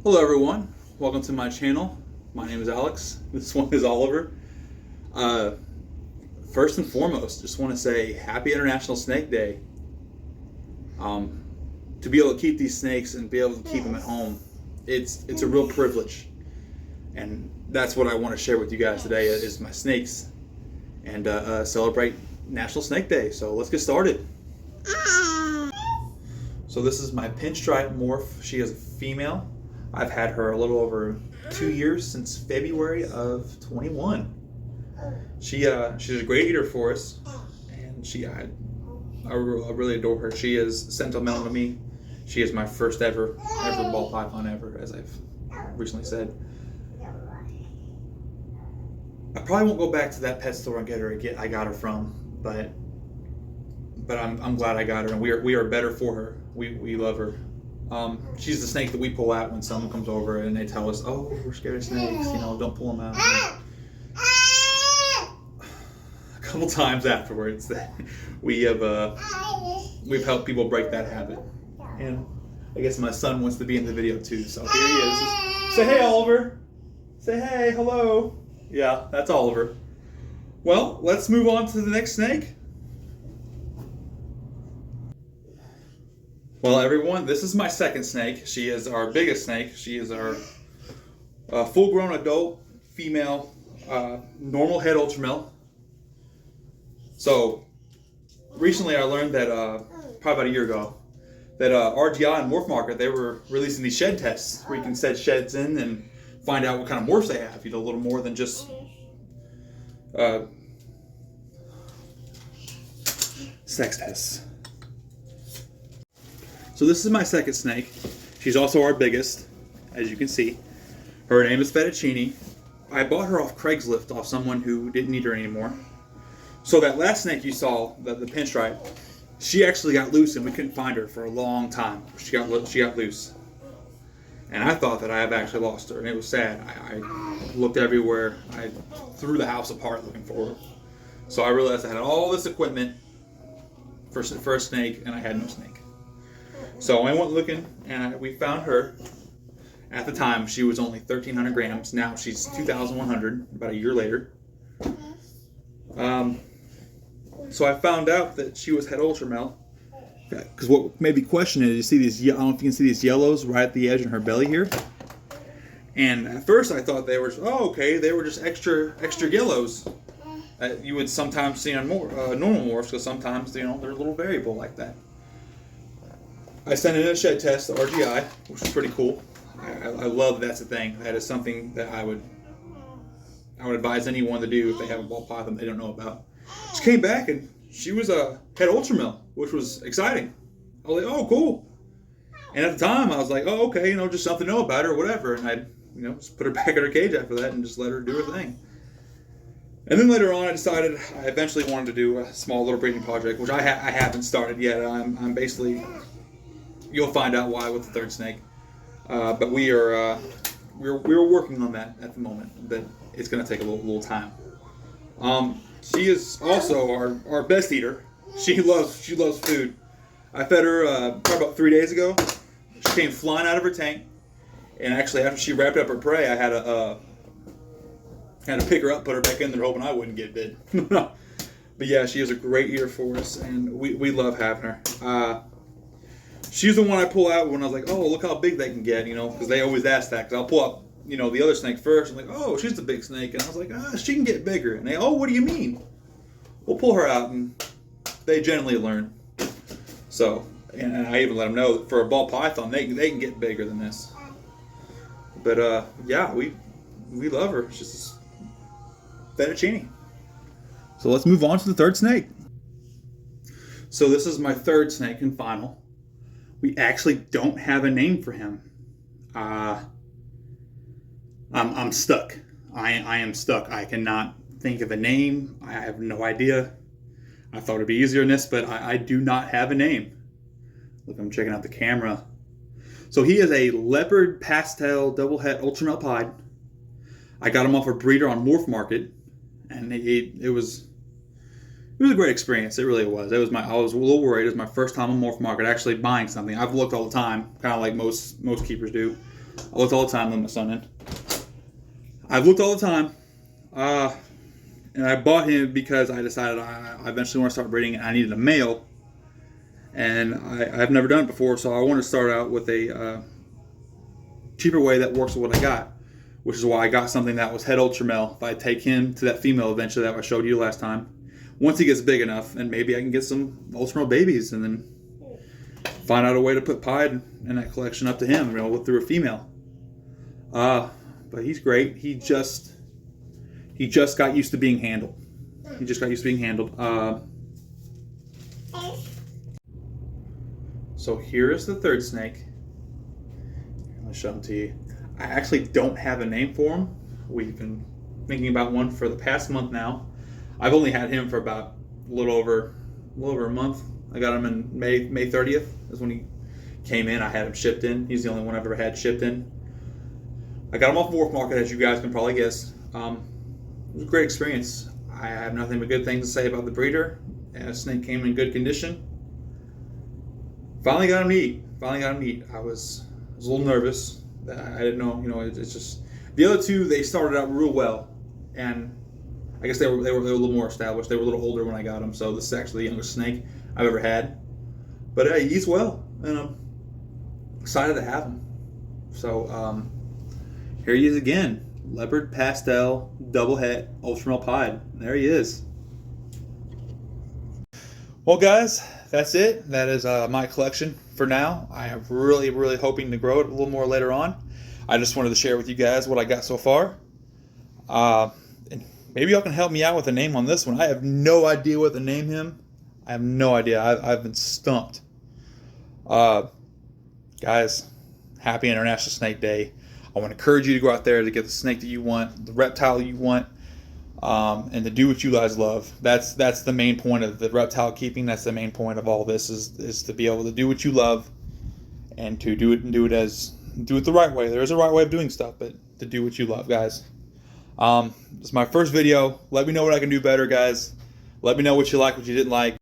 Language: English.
Hello everyone, welcome to my channel. My name is Alex, this one is Oliver. Uh, First and foremost, just want to say Happy International Snake Day. Um, to be able to keep these snakes and be able to keep them at home, it's a real privilege. And that's what I want to share with you guys today is my snakes and celebrate National Snake Day. So let's get started. So this is my pinstripe morph. She is a female. I've had her a little over 2 years, since February of 21. She's a great eater for us, and I really adore her. She is sentimental to me. She is my first ever ball python ever, as I've recently said. I probably won't go back to that pet store and get her again. I got her from, but I'm glad I got her, and we are better for her. We love her. She's the snake that we pull out when someone comes over and they tell us, "Oh, we're scared of snakes. Don't pull them out." A couple times afterwards, that we've helped people break that habit. And I guess my son wants to be in the video too, so here he is. Say hey, Oliver. Say hey, hello. Yeah, that's Oliver. Well, let's move on to the next snake. Well, everyone, this is my second snake. She is our biggest snake. She is our full-grown adult female normal head ultramel. So recently I learned that probably about a year ago that RGI and Morph Market, they were releasing these shed tests where you can set sheds in and find out what kind of morphs they have. A little more than just sex tests. So this is my second snake. She's also our biggest, as you can see. Her name is Fettuccine. I bought her off Craigslist, off someone who didn't need her anymore. So that last snake you saw, the pinstripe, she actually got loose and we couldn't find her for a long time. She got loose. And I thought that I have actually lost her, and it was sad. I looked everywhere. I threw the house apart looking for her. So I realized I had all this equipment for a snake, and I had no snake. So I went looking, and we found her. At the time, she was only 1,300 grams. Now she's 2,100, about a year later. So I found out that she was het ultramel. Because what made me question it is, you see these, I don't know if you can see these yellows right at the edge in her belly here. And at first I thought they were, they were just extra yellows. You would sometimes see on normal morphs, because sometimes, they're a little variable like that. I sent in a shed test to RGI, which is pretty cool. I love that's a thing. That is something that I would advise anyone to do if they have a ball python they don't know about. She came back and she was a het ultramel, which was exciting. I was like, oh, cool. And at the time, I was like, oh, okay, just something to know about her or whatever. And I, just put her back in her cage after that and just let her do her thing. And then later on, I decided I eventually wanted to do a small little breeding project, which I haven't started yet. I'm basically, you'll find out why with the third snake. But we're working on that at the moment. But it's going to take a little time. She is also our best eater. She loves food. I fed her probably about 3 days ago. She came flying out of her tank, and actually after she wrapped up her prey, I had to pick her up, put her back in there, hoping I wouldn't get bit. But yeah, she is a great eater for us, and we love having her. She's the one I pull out when I was like, oh, look how big they can get, because they always ask that. Because I'll pull up, the other snake first. I'm like, oh, she's the big snake. And I was like, she can get bigger. And they, oh, what do you mean? We'll pull her out, and they generally learn. So, and I even let them know that for a ball python, they can get bigger than this. But, yeah, we love her. She's just Fettuccine. So let's move on to the third snake. So this is my third snake and final. We actually don't have a name for him. I'm stuck. I am stuck. I cannot think of a name. I have no idea. I thought it'd be easier than this, but I do not have a name. Look, I'm checking out the camera. So he is a leopard pastel double het ultramel pied. I got him off a breeder on Morph Market, and it was a great experience. It really was. I was a little worried. It was my first time on Morph Market actually buying something. I've looked all the time, kind of like most keepers do. I looked all the time, let my son in. I've looked all the time. And I bought him because I decided I eventually want to start breeding, and I needed a male. And I've never done it before, so I wanted to start out with a cheaper way that works with what I got, which is why I got something that was het ultra male. If I take him to that female eventually that I showed you last time, once he gets big enough, and maybe I can get some ultra male babies, and then find out a way to put Pied in that collection up to him, through a female. But he's great. He just got used to being handled. So here is the third snake. I'll show him to you. I actually don't have a name for him. We've been thinking about one for the past month now. I've only had him for about a little over a month. I got him in May 30th. That's when he came in. I had him shipped in. He's the only one I've ever had shipped in. I got him off Wharf Market, as you guys can probably guess. It was a great experience. I have nothing but good things to say about the breeder. And the snake came in good condition. Finally got him to eat. I was a little nervous. I didn't know, it's just the other two. They started out real well, and I guess they were a little more established. They were a little older when I got them, so this is actually the youngest snake I've ever had. But he eats well, and I'm excited to have him. So here he is again, leopard pastel double het ultra male Pied. There he is. Well, guys, that's it. That is my collection for now. I am really hoping to grow it a little more later on. I just wanted to share with you guys what I got so far. And maybe y'all can help me out with a name on this one. I have no idea what to name him. I have no idea. I've been stumped. Guys, happy International Snake Day. I want to encourage you to go out there to get the snake that you want, the reptile you want, and to do what you guys love. That's the main point of the reptile keeping. That's the main point of all this is to be able to do what you love, and to do it the right way. There is a right way of doing stuff, but to do what you love, guys. This is my first video. Let me know what I can do better, guys. Let me know what you like, what you didn't like.